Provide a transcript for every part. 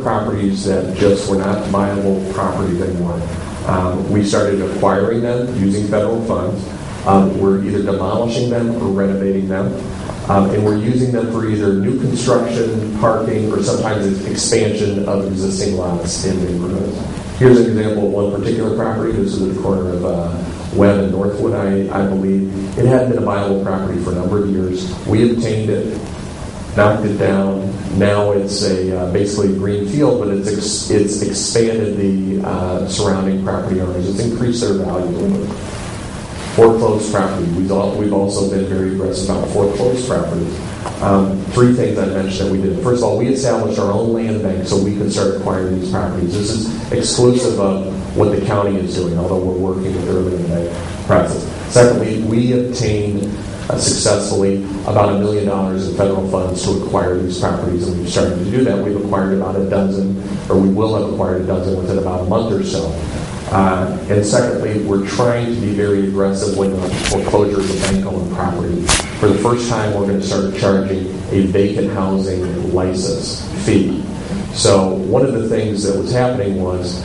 properties that just were not viable properties anymore. We started acquiring them using federal funds. We're either demolishing them or renovating them. And we're using them for either new construction, parking, or sometimes it's expansion of existing lots in neighborhoods. Here's an example of one particular property. This is at the corner of Webb and Northwood, I believe. It had been a viable property for a number of years. We obtained it, knocked it down. Now it's a basically a green field, but it's expanded the surrounding property owners. It's increased their value. Foreclosed property. We've also been very aggressive about foreclosed properties. Three things I mentioned that we did. First of all, we established our own land bank so we could start acquiring these properties. This is exclusive of what the county is doing, although we're working with early in the process. Secondly, we obtained successfully about $1 million in federal funds to acquire these properties, and we've started to do that. We've acquired about a dozen, or we will have acquired a dozen within about a month or so. And secondly, we're trying to be very aggressive when foreclosure is a bank-owned property. For the first time, we're going to start charging a vacant housing license fee. So one of the things that was happening was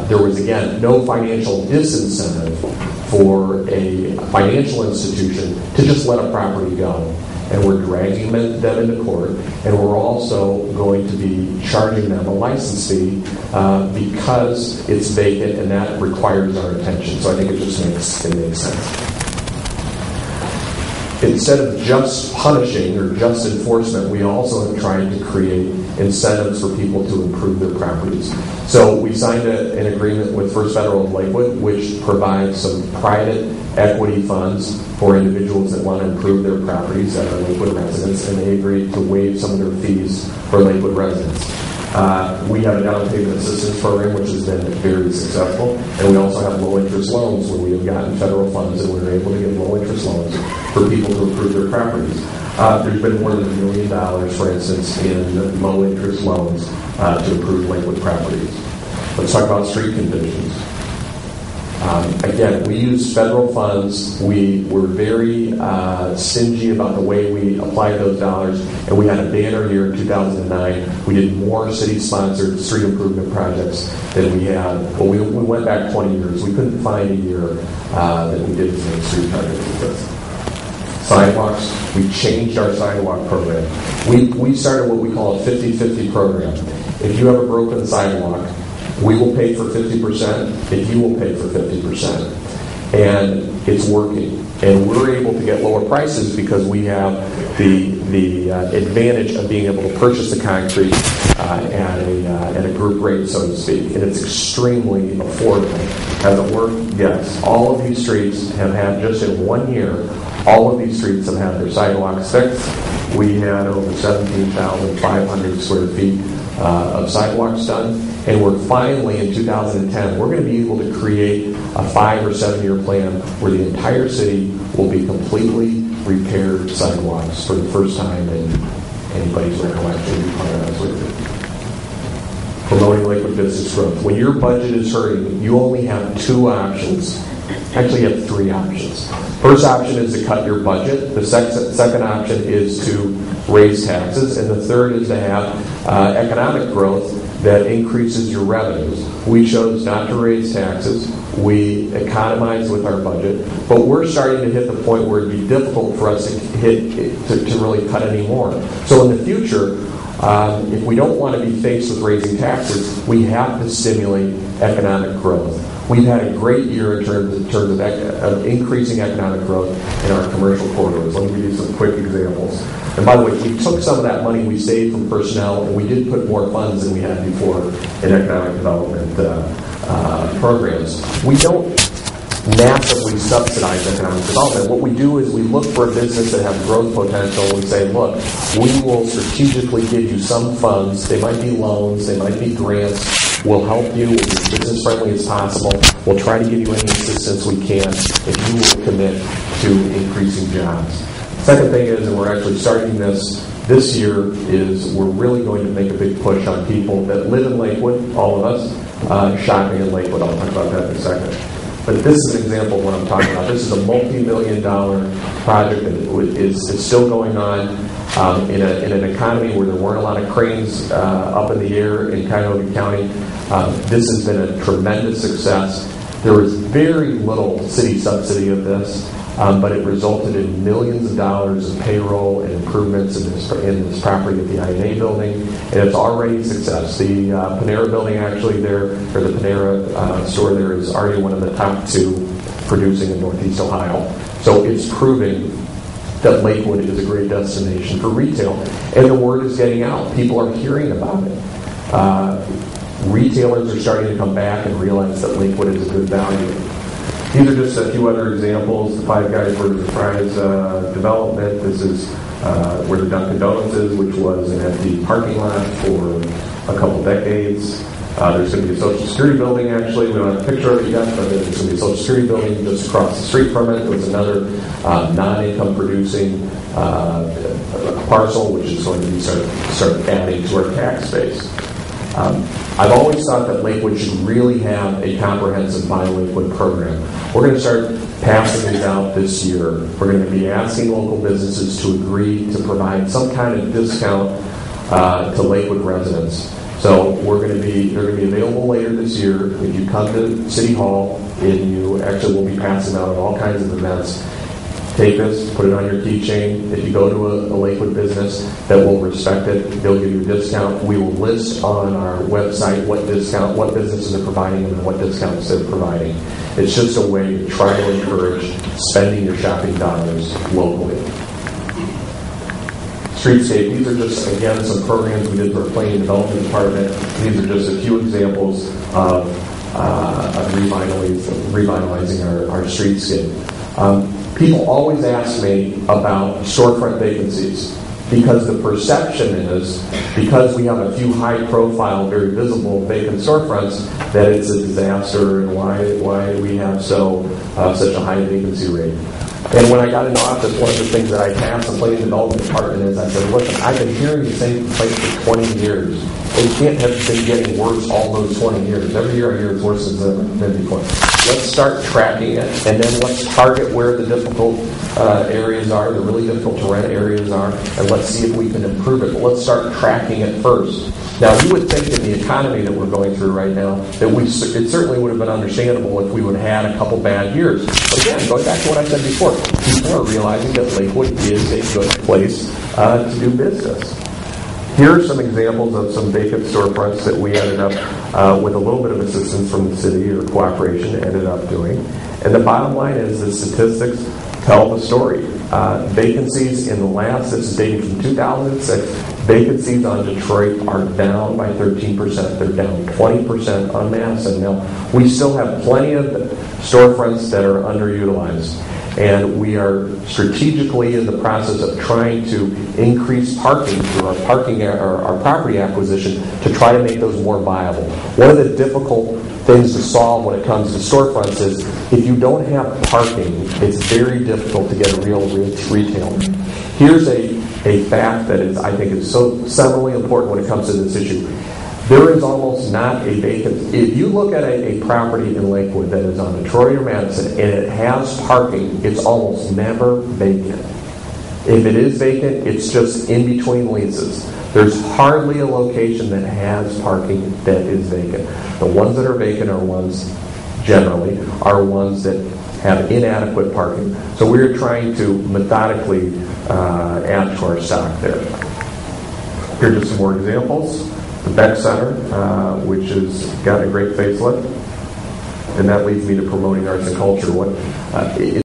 there was, again, no financial disincentive for a financial institution to just let a property go. And we're dragging them into court, and we're also going to be charging them a license fee because it's vacant, and that requires our attention. So I think it makes sense. Instead of just punishing or just enforcement, we also have tried to create incentives for people to improve their properties. So we signed an agreement with First Federal of Lakewood, which provides some private equity funds for individuals that want to improve their properties that are Lakewood residents, and they agreed to waive some of their fees for Lakewood residents. We have a down payment assistance program, which has been very successful, and we also have low-interest loans where we have gotten federal funds and we're able to get low-interest loans for people to improve their properties. There's been more than $1 million, for instance, in low-interest loans to improve Lakewood properties. Let's talk about street conditions. Again, we use federal funds. We were very stingy about the way we applied those dollars, and we had a banner year in 2009. We did more city-sponsored street improvement projects than we had. Well, we went back 20 years. We couldn't find a year that we did as many street projects as this. Sidewalks, we changed our sidewalk program. We started what we call a 50-50 program. If you have a broken sidewalk, we will pay for 50% if you will pay for 50%. And it's working. And we're able to get lower prices because we have the advantage of being able to purchase the concrete at a group rate, so to speak. And it's extremely affordable. Has it worked? Yes. All of these streets have had, just in 1 year, all of these streets have had their sidewalks fixed. We had over 17,500 square feet of sidewalks done. And we're finally, in 2010, we're going to be able to create a 5 or 7 year plan where the entire city will be completely repaired sidewalks for the first time in anybody's recollection. Promoting Lakewood business growth. When your budget is hurting, you only have 2 options. Actually, you have 3 options. First option is to cut your budget. The second option is to raise taxes. And the third is to have economic growth that increases your revenues. We chose not to raise taxes. We economized with our budget. But we're starting to hit the point where it'd be difficult for us to really cut any more. So in the future, if we don't want to be faced with raising taxes, we have to stimulate economic growth. We've had a great year in terms of increasing economic growth in our commercial corridors. Let me give you some quick examples. And by the way, we took some of that money we saved from personnel, and we did put more funds than we had before in economic development programs. We don't massively subsidize economic development. What we do is we look for a business that has growth potential and say, look, we will strategically give you some funds. They might be loans, they might be grants. We'll help you. We'll be as business friendly as possible. We'll try to give you any assistance we can if you will commit to increasing jobs. Second thing is, and we're actually starting this year, is we're really going to make a big push on people that live in Lakewood, all of us, shopping in Lakewood. I'll talk about that in a second. But this is an example of what I'm talking about. This is a multi-million-dollar project that is still going on. In an economy where there weren't a lot of cranes up in the air in Cuyahoga County, this has been a tremendous success. There was very little city subsidy of this, but it resulted in millions of dollars of payroll and improvements in this property at the INA building, and it's already a success. The Panera building actually there, or the Panera store there, is already one of the top 2 producing in Northeast Ohio. So it's proving that Lakewood is a great destination for retail, and the word is getting out. People are hearing about it. Retailers are starting to come back and realize that Lakewood is a good value. These are just a few other examples. The Five Guys Burgers and Fries development. This is where the Dunkin' Donuts is, which was an empty parking lot for a couple decades. There's going to be a Social Security building, actually. We don't have a picture of it yet, but there's going to be a Social Security building just across the street from it. There's another non-income producing parcel, which is going to be start adding to our tax base. I've always thought that Lakewood should really have a comprehensive Buy Lakewood program. We're going to start passing these out this year. We're going to be asking local businesses to agree to provide some kind of discount to Lakewood residents. So they're going to be available later this year. If you come to City Hall, and you actually will be passing out at all kinds of events, take this, put it on your keychain. If you go to a Lakewood business that will respect it, they'll give you a discount. We will list on our website what businesses are providing and what discounts they're providing. It's just a way to try to encourage spending your shopping dollars locally. Streetscape, these are just, again, some programs we did for our planning development department. These are just a few examples of revitalizing our streetscape. People always ask me about storefront vacancies because the perception is, because we have a few high-profile, very visible vacant storefronts, that it's a disaster and why we have such a high vacancy rate. And when I got into office, one of the things that I tasked the planning development department is I said, listen, I've been hearing the same complaint for 20 years. It can't have been getting worse all those 20 years. Every year I hear it's worse than before. Let's start tracking it, and then let's target where the difficult areas are, the really difficult to rent areas are, and let's see if we can improve it. But let's start tracking it first. Now, you would think in the economy that we're going through right now that it certainly would have been understandable if we would have had a couple bad years. But again, going back to what I said before, people are realizing that Lakewood is a good place to do business. Here are some examples of some vacant storefronts that we ended up, with a little bit of assistance from the city or cooperation, ended up doing. And the bottom line is the statistics tell the story. Vacancies in the last, this is dating from 2006, vacancies on Detroit are down by 13%. They're down 20% on Madison. Now, we still have plenty of storefronts that are underutilized. And we are strategically in the process of trying to increase parking through our property acquisition to try to make those more viable. One of the difficult things to solve when it comes to storefronts is if you don't have parking, it's very difficult to get a real retailer. Here's a fact that I think is so seminally important when it comes to this issue. There is almost not a vacant. If you look at a property in Lakewood that is on Detroit or Madison and it has parking, it's almost never vacant. If it is vacant, it's just in between leases. There's hardly a location that has parking that is vacant. The ones that are vacant are ones, generally, are ones that have inadequate parking. So we're trying to methodically add to our stock there. Here are just some more examples. The Beck Center, which has got a great facelift, and that leads me to promoting arts and culture.